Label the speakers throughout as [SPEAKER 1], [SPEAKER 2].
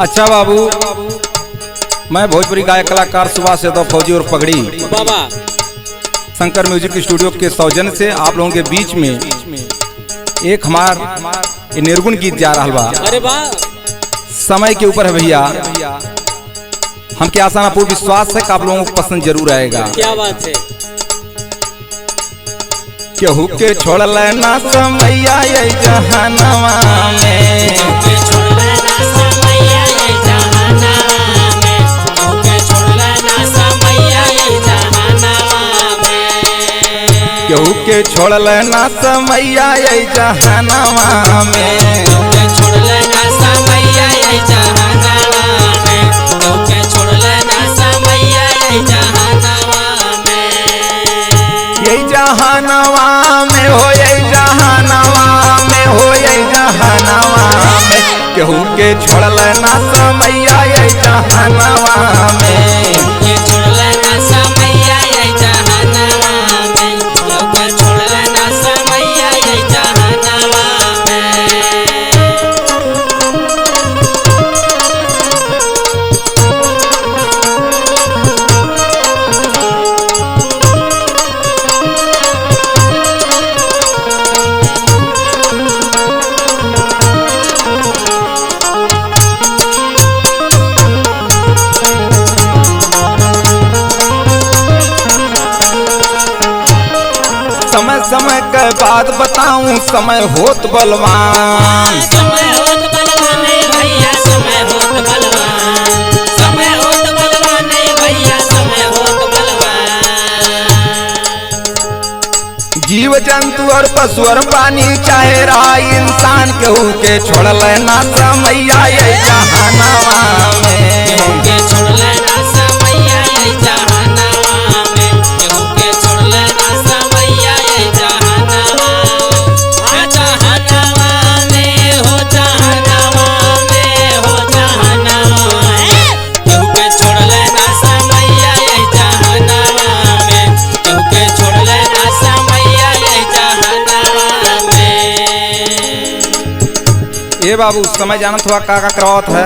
[SPEAKER 1] अच्छा बाबू, मैं भोजपुरी गायक कलाकार सुभाष यादव फौजी और पगड़ी
[SPEAKER 2] बाबा
[SPEAKER 1] शंकर म्यूजिक स्टूडियो के सौजन्य से आप लोगों के बीच में एक हमार निर्गुण गीत जा रहा बा।
[SPEAKER 2] अरे वाह,
[SPEAKER 1] समय के ऊपर है भैया, हमके आसान पूर्ण विश्वास है कि आप लोगों को पसंद जरूर आएगा।
[SPEAKER 2] क्या बात है।
[SPEAKER 1] केहू के छोड़ लेना समैया ये जहानवा में, केहू के छोड़ लेना समैया ये जहानवा में,
[SPEAKER 2] छोड़ लेना समैया ये जहानवा में, छोड़ लेना समैया ये जहानवा में,
[SPEAKER 1] ये जहानवा में हो, ये जहानवा में हो, ये जहानवा में, केहू के छोड़ लेना समैया ये जहानवा में,
[SPEAKER 2] छोड़ लेना समैया ये जहानवा में, छोड़ लेना समैया ये जहानवा में।
[SPEAKER 1] समय समय के बाद बताऊं समय होत बलवान,
[SPEAKER 2] समय होत बलवान भैया, समय होत बलवान, समय होत बलवान भैया, समय होत बलवान।
[SPEAKER 1] जीव जंतु और पशु और प्राणी चाहे रहा इंसान, केहू के छोड़ लेना समैया ये जहानवा में,
[SPEAKER 2] के छोड़ लेना समैया ये जहानवा में, के छोड़ लेना समैया ये जहानवा, जहानवा में हो, जहानवा में हो, जहानवा के छोड़ लेना समैया ये जहानवा में, के छोड़ लेना समैया ये जहानवा में।
[SPEAKER 1] ये बाबू समय जानत हुआ का करवात है,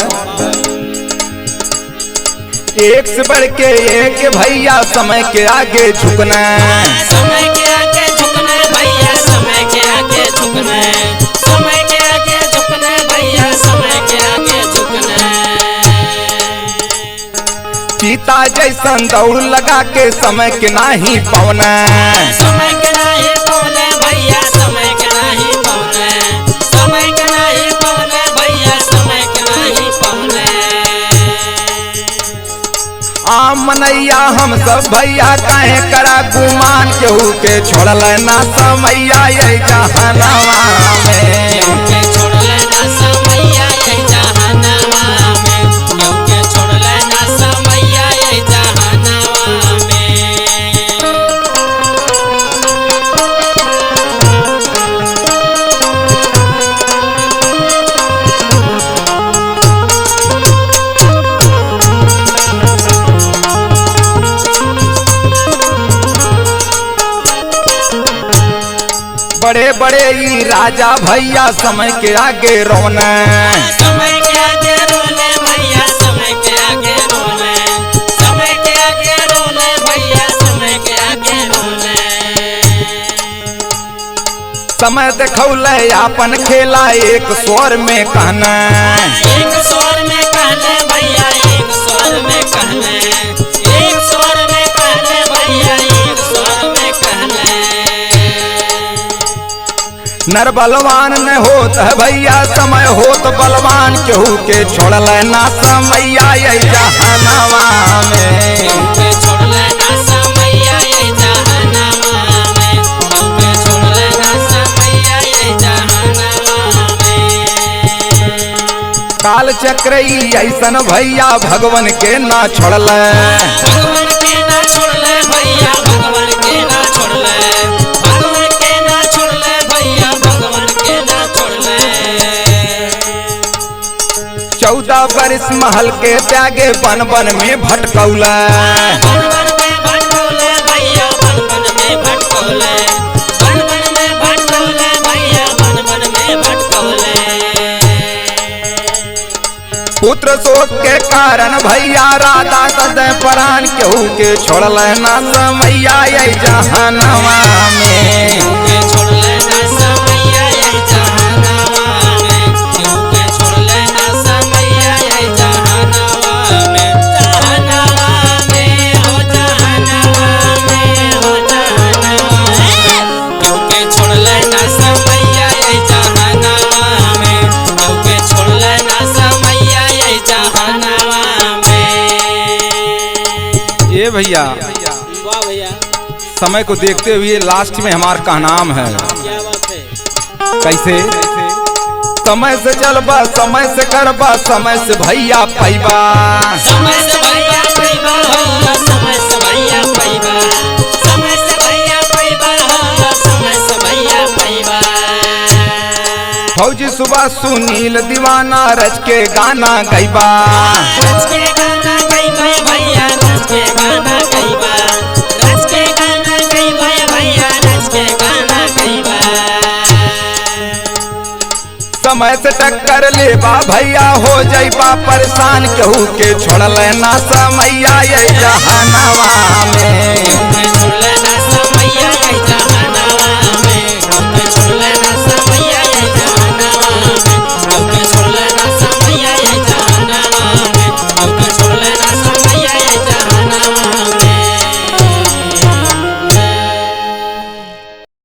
[SPEAKER 1] एक से बढ़ के एक भैया समय के आगे झुकना,
[SPEAKER 2] समय के आगे झुकना भैया, समय के आगे झुकना, समय के आगे झुकना भैया, समय के आगे झुकना।
[SPEAKER 1] चीता जैसन दौड़ लगा के समय के नाही पवना,
[SPEAKER 2] समय के नाही पवना भैया, समय के नाही पवना, समय के नाही पवना भैया, समय के नाही पवना।
[SPEAKER 1] मनैया हम सब भैया काहे करा गुमान, केहू के छोड़ लेना समैया ये जहानवा में,
[SPEAKER 2] के छोड़ लेना समैया ये जहानवा में, के छोड़ लेना समैया ये जहानवा में।
[SPEAKER 1] बड़े बड़े ई राजा भैया समय के आगे रोना,
[SPEAKER 2] समय के आगे रोले भैया, समय के आगे रोले, समय के आगे रोले भैया, समय के आगे रोले।
[SPEAKER 1] समय देखौले आपन खेला एक स्वर में कहना,
[SPEAKER 2] एक स्वर में कहले भैया, एक स्वर में कहले, एक स्वर में कहले भैया, एक स्वर में कहले।
[SPEAKER 1] नर बलवान न होत है भैया, समय होत बलवान, केहू के छोड़ लेना समैया ये जहानवा में,
[SPEAKER 2] के छोड़ लेना समैया ये जहानवा में, के छोड़ लेना समैया ये जहानवा में।
[SPEAKER 1] काल चक्र ई ऐसन भैया भगवान के ना छोड़ले,
[SPEAKER 2] भगवान के ना छोड़ले भैया, भगवान के ना छोड़ले, भगवान के ना छोड़ले भैया, भगवान के ना छोड़ले।
[SPEAKER 1] 14 बरिस महल के त्यागे बन बन में भटकौला,
[SPEAKER 2] बन बन में भटकौले भैया, बन बन में भटकौले, बन बन में भटकौले भैया, बन बन में भटकौले।
[SPEAKER 1] पुत्र शोक के कारण भैया राधा तदे प्राण केहू के छोड़ल ना समैया ये जहानवा में।
[SPEAKER 2] के छोड़ लेना समैया ये जहानवा में, क्यों के छोड़ लेना समैया ये जहानवा में। जहानवा में हो जहानवा में हो जहानवा में, क्यों के छोड़ लेना समैया ये जहानवा में, क्यों के छोड़ लेना समैया ये जहानवा में।
[SPEAKER 1] ये भैया
[SPEAKER 2] वाह भैया,
[SPEAKER 1] समय को देखते हुए लास्ट में हमार का नाम है
[SPEAKER 2] क्या बात है।
[SPEAKER 1] कैसे समय से चलबा समय से करबा समय से भैया पैबा।
[SPEAKER 2] समय से भैया पैबा हो, समय से भैया पैबा, समय से भैया पैबा हो, समय से भैया पैबा।
[SPEAKER 1] फौजी सुबह सुनील दीवाना रच के गाना गैबा।
[SPEAKER 2] रच के गाना गैबा भैया, रच के गाना गैबा, रच के गाना गैबा भैया, रच के गाना गैबा।
[SPEAKER 1] समय से टक्कर लेबा भैया हो जाइबा परेशान केहू के छोड़ल ना समैया ये जहानवा में।
[SPEAKER 2] क्यों के छोड़